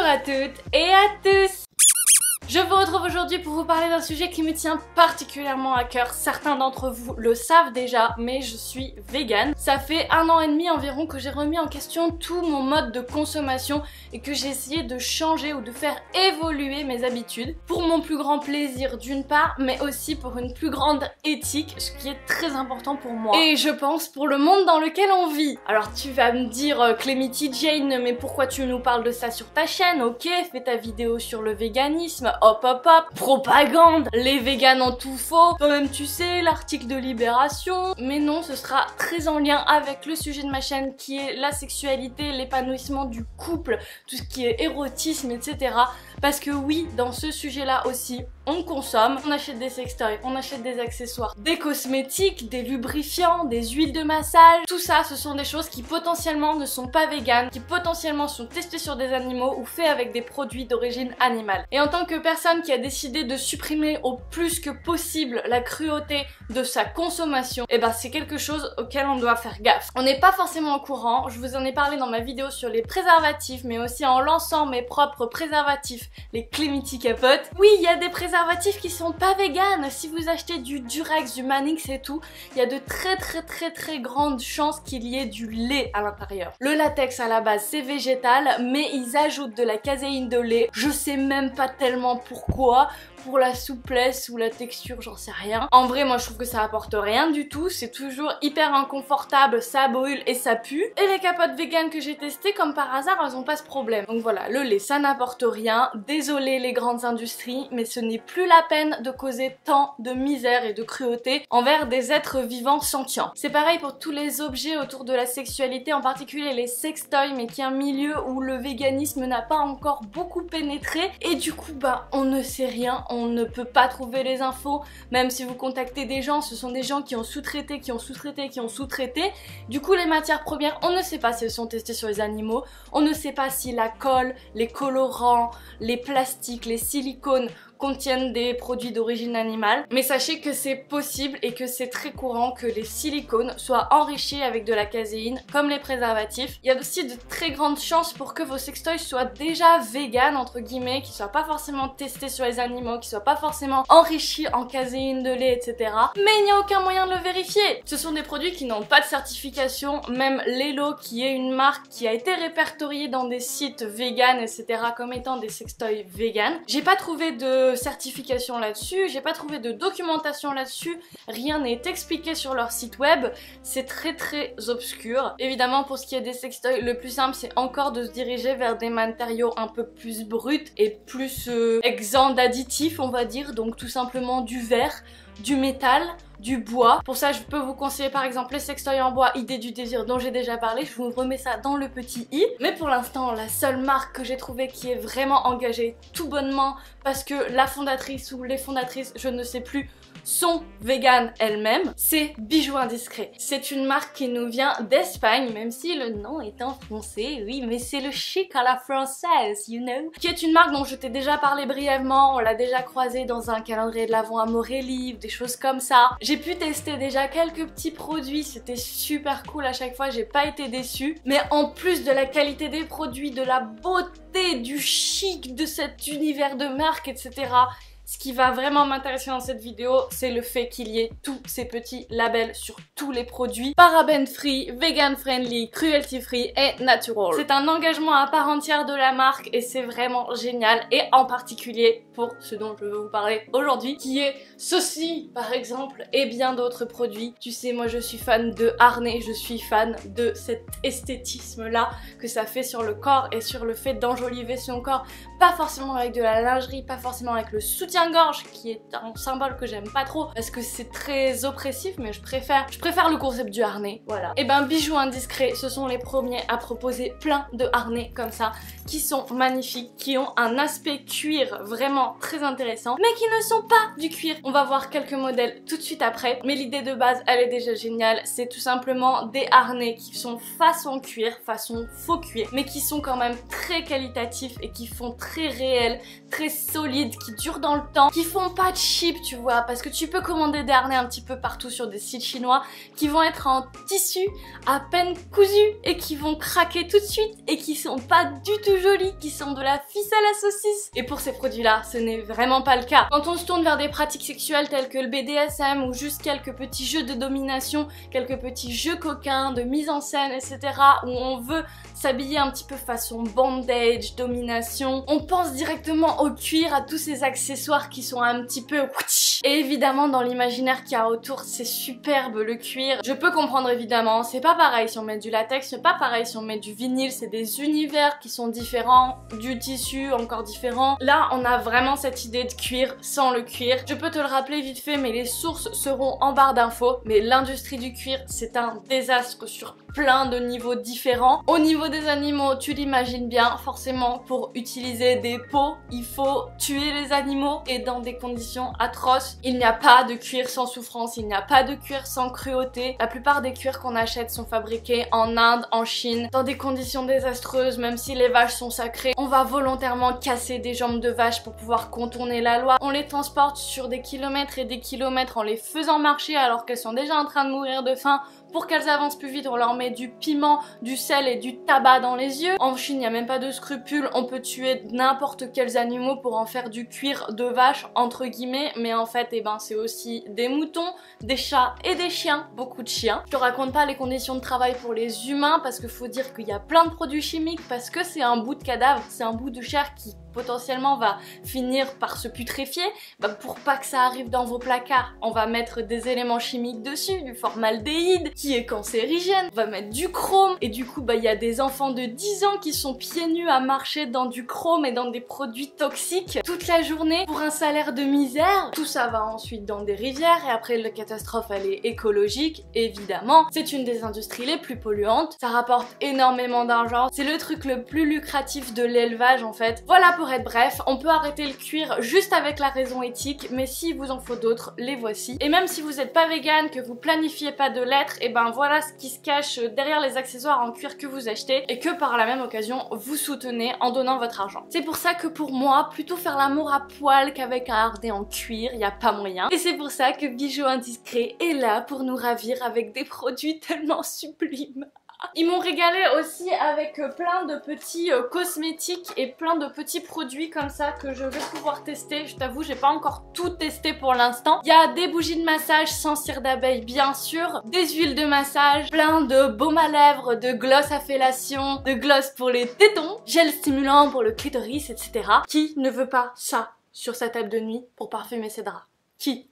Bonjour à toutes et à tous. Je vous retrouve aujourd'hui pour vous parler d'un sujet qui me tient particulièrement à cœur. Certains d'entre vous le savent déjà, mais je suis végane. Ça fait 1 an et demi environ que j'ai remis en question tout mon mode de consommation et que j'ai essayé de changer ou de faire évoluer mes habitudes pour mon plus grand plaisir d'une part, mais aussi pour une plus grande éthique, ce qui est très important pour moi. Et je pense pour le monde dans lequel on vit. Alors tu vas me dire Clémity Jane, mais pourquoi tu nous parles de ça sur ta chaîne? Ok, fais ta vidéo sur le véganisme. Hop hop hop, propagande, les véganes ont tout faux, toi-même tu sais, l'article de Libération. Mais non, ce sera très en lien avec le sujet de ma chaîne qui est la sexualité, l'épanouissement du couple, tout ce qui est érotisme, etc. Parce que oui, dans ce sujet-là aussi, on consomme, on achète des sextoys, on achète des accessoires, des cosmétiques, des lubrifiants, des huiles de massage. Tout ça, ce sont des choses qui potentiellement ne sont pas véganes, qui potentiellement sont testées sur des animaux ou faits avec des produits d'origine animale. Et en tant que personne qui a décidé de supprimer au plus que possible la cruauté de sa consommation, et ben c'est quelque chose auquel on doit faire gaffe. On n'est pas forcément au courant, je vous en ai parlé dans ma vidéo sur les préservatifs, mais aussi en lançant mes propres préservatifs, les Clémity Capote. Oui, il y a des préservatifs qui sont pas véganes. Si vous achetez du Durex, du Manix et tout, il y a de très grandes chances qu'il y ait du lait à l'intérieur. Le latex à la base c'est végétal, mais ils ajoutent de la caséine de lait. Je sais même pas tellement pourquoi. Pour la souplesse ou la texture, j'en sais rien. En vrai, moi je trouve que ça apporte rien du tout, c'est toujours hyper inconfortable, ça brûle et ça pue. Et les capotes véganes que j'ai testées, comme par hasard, elles ont pas ce problème. Donc voilà, le lait ça n'apporte rien, désolé les grandes industries, mais ce n'est plus la peine de causer tant de misère et de cruauté envers des êtres vivants sentients. C'est pareil pour tous les objets autour de la sexualité, en particulier les sextoys, mais qui est un milieu où le véganisme n'a pas encore beaucoup pénétré, et du coup bah on ne sait rien. On ne peut pas trouver les infos, même si vous contactez des gens, ce sont des gens qui ont sous-traité, qui ont sous-traité, qui ont sous-traité. Du coup les matières premières, on ne sait pas si elles sont testées sur les animaux, on ne sait pas si la colle, les colorants, les plastiques, les silicones contiennent des produits d'origine animale, mais sachez que c'est possible et que c'est très courant que les silicones soient enrichis avec de la caséine, comme les préservatifs. Il y a aussi de très grandes chances pour que vos sextoys soient déjà vegan entre guillemets, qu'ils soient pas forcément testés sur les animaux, qu'ils soient pas forcément enrichis en caséine de lait, etc. Mais il n'y a aucun moyen de le vérifier. Ce sont des produits qui n'ont pas de certification, même Lelo, qui est une marque qui a été répertoriée dans des sites vegan, etc. comme étant des sextoys vegan. J'ai pas trouvé de certification là-dessus, j'ai pas trouvé de documentation là-dessus, rien n'est expliqué sur leur site web, c'est très obscur. Évidemment pour ce qui est des sextoys, le plus simple c'est encore de se diriger vers des matériaux un peu plus bruts et plus exempts d'additifs on va dire, donc tout simplement du verre, du métal, du bois. Pour ça je peux vous conseiller par exemple les sextoys en bois Idée du désir dont j'ai déjà parlé, je vous remets ça dans le petit i. Mais pour l'instant la seule marque que j'ai trouvée qui est vraiment engagée tout bonnement, parce que la fondatrice ou les fondatrices, je ne sais plus, sont véganes elles-mêmes, c'est Bijoux Indiscret. C'est une marque qui nous vient d'Espagne, même si le nom est en français, oui, mais c'est le chic à la française, you know. Qui est une marque dont je t'ai déjà parlé brièvement, on l'a déjà croisée dans un calendrier de l'Avent à Morelli, des choses comme ça. J'ai pu tester déjà quelques petits produits, c'était super cool à chaque fois, j'ai pas été déçue. Mais en plus de la qualité des produits, de la beauté, du chic de cet univers de marque, etc., ce qui va vraiment m'intéresser dans cette vidéo, c'est le fait qu'il y ait tous ces petits labels sur tous les produits. Paraben free, vegan friendly, cruelty free et natural. C'est un engagement à part entière de la marque et c'est vraiment génial. Et en particulier pour ce dont je veux vous parler aujourd'hui, qui est ceci par exemple et bien d'autres produits. Tu sais, moi je suis fan de harnais, je suis fan de cet esthétisme là que ça fait sur le corps et sur le fait d'enjoliver son corps. Pas forcément avec de la lingerie, pas forcément avec le soutien-gorge qui est un symbole que j'aime pas trop parce que c'est très oppressif, mais je préfère le concept du harnais, voilà. Et ben Bijoux Indiscret, ce sont les premiers à proposer plein de harnais comme ça qui sont magnifiques, qui ont un aspect cuir vraiment très intéressant, mais qui ne sont pas du cuir. On va voir quelques modèles tout de suite après, mais l'idée de base elle est déjà géniale, c'est tout simplement des harnais qui sont façon cuir, façon faux cuir, mais qui sont quand même très qualitatifs et qui font très réels, très solides, qui durent dans le flottants, qui font pas cheap, tu vois, parce que tu peux commander des harnais un petit peu partout sur des sites chinois qui vont être en tissu à peine cousu et qui vont craquer tout de suite et qui sont pas du tout jolis, qui sont de la ficelle à saucisse. Et pour ces produits-là, ce n'est vraiment pas le cas. Quand on se tourne vers des pratiques sexuelles telles que le BDSM ou juste quelques petits jeux de domination, quelques petits jeux coquins, de mise en scène, etc., où on veut s'habiller un petit peu façon bondage, domination, on pense directement au cuir, à tous ces accessoires qui sont un petit peu... Et évidemment, dans l'imaginaire qu'il y a autour, c'est superbe le cuir. Je peux comprendre évidemment, c'est pas pareil si on met du latex, c'est pas pareil si on met du vinyle, c'est des univers qui sont différents, du tissu encore différent. Là, on a vraiment cette idée de cuir sans le cuir. Je peux te le rappeler vite fait, mais les sources seront en barre d'infos. Mais l'industrie du cuir, c'est un désastre sur plein de niveaux différents. Au niveau des animaux, tu l'imagines bien, forcément, pour utiliser des peaux, il faut tuer les animaux et dans des conditions atroces. Il n'y a pas de cuir sans souffrance, il n'y a pas de cuir sans cruauté. La plupart des cuirs qu'on achète sont fabriqués en Inde, en Chine, dans des conditions désastreuses, même si les vaches sont sacrées. On va volontairement casser des jambes de vache pour pouvoir contourner la loi. On les transporte sur des kilomètres et des kilomètres en les faisant marcher alors qu'elles sont déjà en train de mourir de faim. Pour qu'elles avancent plus vite, on leur met du piment, du sel et du tabac dans les yeux. En Chine, il n'y a même pas de scrupules, on peut tuer n'importe quels animaux pour en faire du cuir de vache, entre guillemets, mais en fait, eh ben, c'est aussi des moutons, des chats et des chiens, beaucoup de chiens. Je te raconte pas les conditions de travail pour les humains, parce qu'il faut dire qu'il y a plein de produits chimiques, parce que c'est un bout de cadavre, c'est un bout de chair qui potentiellement va finir par se putréfier. Bah, pour pas que ça arrive dans vos placards, on va mettre des éléments chimiques dessus, du formaldéhyde qui est cancérigène, on va mettre du chrome et du coup bah il y a des enfants de 10 ans qui sont pieds nus à marcher dans du chrome et dans des produits toxiques toute la journée pour un salaire de misère. Tout ça va ensuite dans des rivières et après la catastrophe elle est écologique évidemment. C'est une des industries les plus polluantes, ça rapporte énormément d'argent, c'est le truc le plus lucratif de l'élevage en fait. Voilà pour être bref, on peut arrêter le cuir juste avec la raison éthique, mais s'il vous en faut d'autres, les voici. Et même si vous n'êtes pas vegan, que vous planifiez pas de l'être, et ben voilà ce qui se cache derrière les accessoires en cuir que vous achetez et que par la même occasion vous soutenez en donnant votre argent. C'est pour ça que pour moi, plutôt faire l'amour à poil qu'avec un harnais en cuir, y a pas moyen. Et c'est pour ça que Bijoux Indiscret est là pour nous ravir avec des produits tellement sublimes. Ils m'ont régalé aussi avec plein de petits cosmétiques et plein de petits produits comme ça que je vais pouvoir tester. Je t'avoue, j'ai pas encore tout testé pour l'instant. Il y a des bougies de massage sans cire d'abeille bien sûr, des huiles de massage, plein de baumes à lèvres, de gloss à fellation, de gloss pour les tétons, gel stimulant pour le clitoris, etc. Qui ne veut pas ça sur sa table de nuit pour parfumer ses draps? Qui?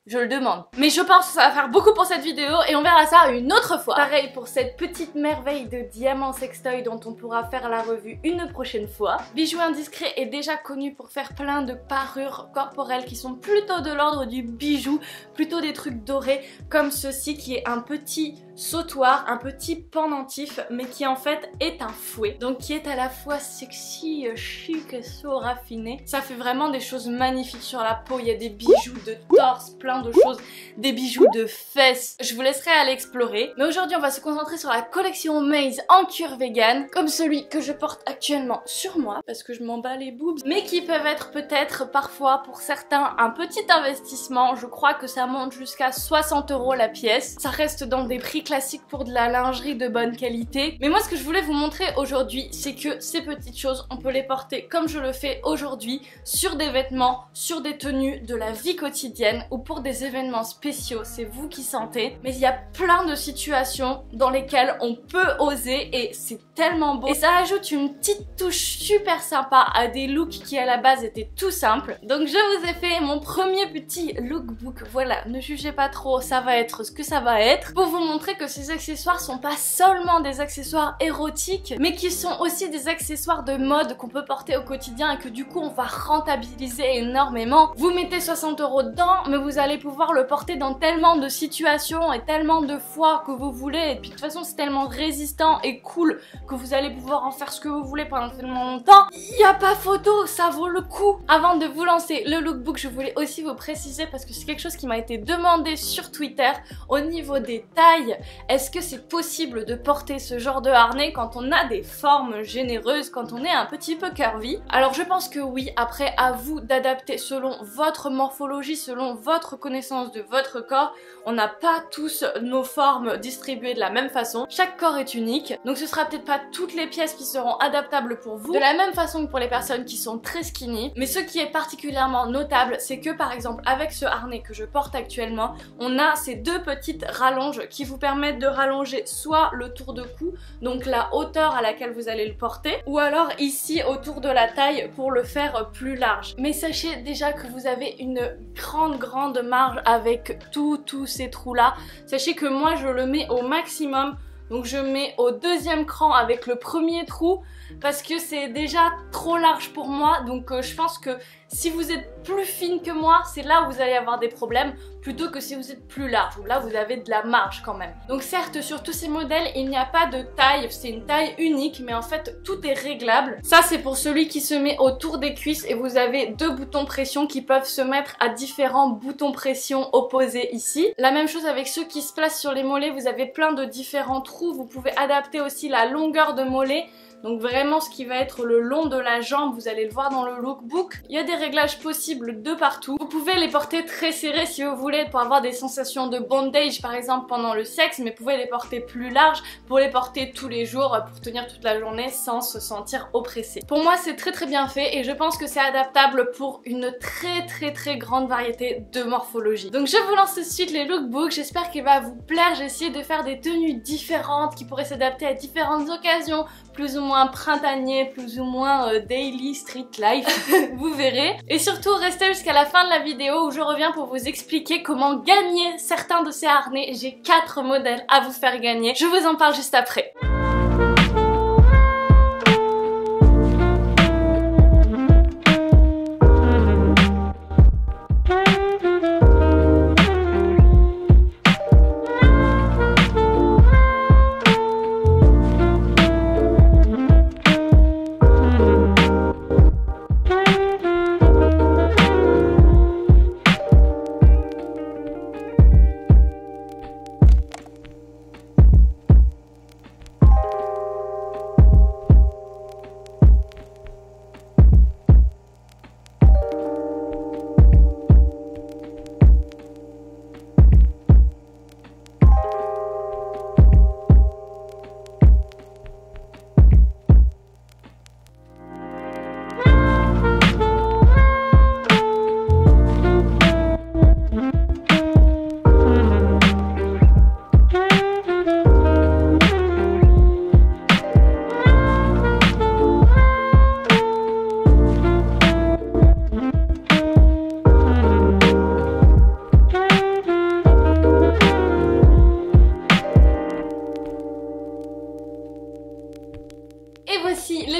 Je le demande. Mais je pense que ça va faire beaucoup pour cette vidéo et on verra ça une autre fois. Pareil pour cette petite merveille de diamant sextoy dont on pourra faire la revue une prochaine fois. Bijoux Indiscret est déjà connu pour faire plein de parures corporelles qui sont plutôt de l'ordre du bijou, plutôt des trucs dorés comme ceci qui est un petit sautoir, un petit pendentif mais qui en fait est un fouet. Donc qui est à la fois sexy, chic et so raffiné. Ça fait vraiment des choses magnifiques sur la peau. Il y a des bijoux de torse, plein de choses, des bijoux de fesses. Je vous laisserai aller explorer. Mais aujourd'hui on va se concentrer sur la collection Maze en cuir vegan, comme celui que je porte actuellement sur moi parce que je m'en bats les boobs, mais qui peuvent être peut-être parfois pour certains un petit investissement. Je crois que ça monte jusqu'à 60 € la pièce. Ça reste dans des prix classiques pour de la lingerie de bonne qualité. Mais moi ce que je voulais vous montrer aujourd'hui, c'est que ces petites choses, on peut les porter comme je le fais aujourd'hui sur des vêtements, sur des tenues de la vie quotidienne ou pour des événements spéciaux, c'est vous qui sentez. Mais il y a plein de situations dans lesquelles on peut oser et c'est tellement beau. Et ça ajoute une petite touche super sympa à des looks qui à la base étaient tout simples. Donc je vous ai fait mon premier petit lookbook. Voilà, ne jugez pas trop, ça va être ce que ça va être. Pour vous montrer que ces accessoires sont pas seulement des accessoires érotiques, mais qui sont aussi des accessoires de mode qu'on peut porter au quotidien et que du coup on va rentabiliser énormément. Vous mettez 60 € dedans, mais vous allez pouvoir le porter dans tellement de situations et tellement de fois que vous voulez. Et puis de toute façon c'est tellement résistant et cool que vous allez pouvoir en faire ce que vous voulez pendant tellement longtemps, il n'y a pas photo, ça vaut le coup. Avant de vous lancer le lookbook, je voulais aussi vous préciser, parce que c'est quelque chose qui m'a été demandé sur Twitter, au niveau des tailles, est-ce que c'est possible de porter ce genre de harnais quand on a des formes généreuses, quand on est un petit peu curvy? Alors je pense que oui, après à vous d'adapter selon votre morphologie, selon votre connaissance de votre corps. On n'a pas tous nos formes distribuées de la même façon, chaque corps est unique, donc ce sera peut-être pas toutes les pièces qui seront adaptables pour vous, de la même façon que pour les personnes qui sont très skinny, mais ce qui est particulièrement notable, c'est que par exemple avec ce harnais que je porte actuellement, on a ces deux petites rallonges qui vous permettent de rallonger soit le tour de cou, donc la hauteur à laquelle vous allez le porter, ou alors ici autour de la taille pour le faire plus large. Mais sachez déjà que vous avez une grande marge avec tous ces trous là. Sachez que moi je le mets au maximum, donc je mets au deuxième cran avec le premier trou parce que c'est déjà trop large pour moi, donc je pense que si vous êtes plus fine que moi, c'est là où vous allez avoir des problèmes plutôt que si vous êtes plus large, où là vous avez de la marge quand même. Donc certes, sur tous ces modèles, il n'y a pas de taille, c'est une taille unique, mais en fait tout est réglable. Ça c'est pour celui qui se met autour des cuisses et vous avez deux boutons pression qui peuvent se mettre à différents boutons pression opposés ici. La même chose avec ceux qui se placent sur les mollets, vous avez plein de différents trous, vous pouvez adapter aussi la longueur de mollet. Donc vraiment ce qui va être le long de la jambe, vous allez le voir dans le lookbook. Il y a des réglages possibles de partout. Vous pouvez les porter très serrés si vous voulez pour avoir des sensations de bondage par exemple pendant le sexe, mais vous pouvez les porter plus larges pour les porter tous les jours pour tenir toute la journée sans se sentir oppressé. Pour moi c'est très bien fait et je pense que c'est adaptable pour une très grande variété de morphologie. Donc je vous lance tout de suite les lookbooks, j'espère qu'il va vous plaire. J'ai essayé de faire des tenues différentes qui pourraient s'adapter à différentes occasions, plus ou moins printanier, plus ou moins daily street life, vous verrez. Et surtout restez jusqu'à la fin de la vidéo où je reviens pour vous expliquer comment gagner certains de ces harnais. J'ai 4 modèles à vous faire gagner, je vous en parle juste après.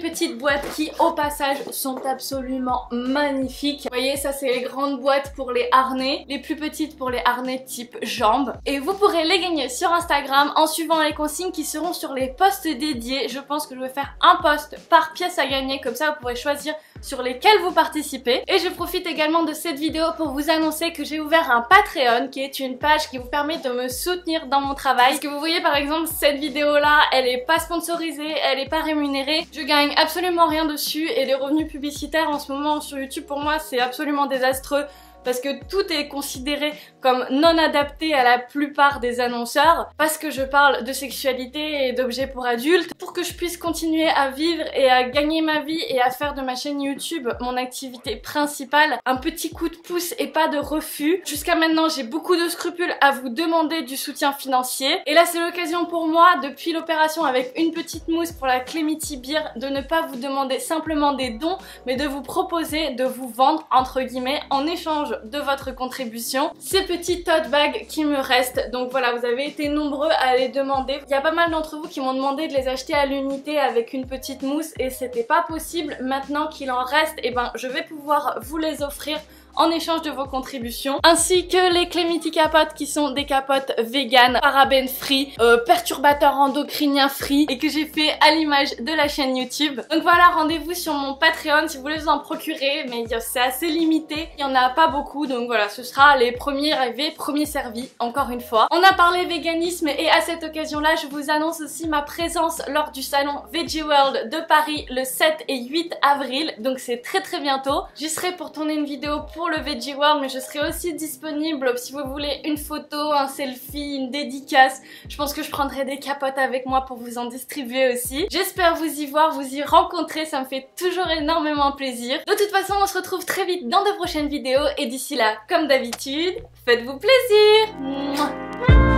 Petites boîtes qui au passage sont absolument magnifiques. Vous voyez, ça c'est les grandes boîtes pour les harnais, les plus petites pour les harnais type jambes. Et vous pourrez les gagner sur Instagram en suivant les consignes qui seront sur les posts dédiés. Je pense que je vais faire un post par pièce à gagner, comme ça vous pourrez choisir sur lesquels vous participez. Et je profite également de cette vidéo pour vous annoncer que j'ai ouvert un Patreon qui est une page qui vous permet de me soutenir dans mon travail. Parce que vous voyez par exemple cette vidéo là, elle est pas sponsorisée, elle est pas rémunérée, je gagne absolument rien dessus et les revenus publicitaires en ce moment sur YouTube pour moi c'est absolument désastreux. Parce que tout est considéré comme non adapté à la plupart des annonceurs, parce que je parle de sexualité et d'objets pour adultes, pour que je puisse continuer à vivre et à gagner ma vie et à faire de ma chaîne YouTube mon activité principale, un petit coup de pouce et pas de refus. Jusqu'à maintenant j'ai beaucoup de scrupules à vous demander du soutien financier, et là c'est l'occasion pour moi, depuis l'opération avec une petite mousse pour la Clemity Beer, de ne pas vous demander simplement des dons, mais de vous proposer de vous vendre entre guillemets en échange de votre contribution ces petits tote bags qui me restent. Donc voilà, vous avez été nombreux à les demander. Il y a pas mal d'entre vous qui m'ont demandé de les acheter à l'unité avec une petite mousse et c'était pas possible. Maintenant qu'il en reste, et ben je vais pouvoir vous les offrir en échange de vos contributions, ainsi que les Clemity capotes qui sont des capotes vegan, parabènes free, perturbateurs endocriniens free et que j'ai fait à l'image de la chaîne YouTube. Donc voilà, rendez-vous sur mon Patreon si vous voulez vous en procurer, mais c'est assez limité, il y en a pas beaucoup, donc voilà, ce sera les premiers arrivés, premiers servis, encore une fois. On a parlé véganisme et à cette occasion-là, je vous annonce aussi ma présence lors du salon Veggie World de Paris le 7 et 8 avril, donc c'est très bientôt. J'y serai pour tourner une vidéo pour le Veggie World, mais je serai aussi disponible si vous voulez une photo, un selfie, une dédicace. Je pense que je prendrai des capotes avec moi pour vous en distribuer aussi. J'espère vous y voir, vous y rencontrer, ça me fait toujours énormément plaisir. De toute façon, on se retrouve très vite dans de prochaines vidéos et d'ici là, comme d'habitude, faites-vous plaisir. Mouah.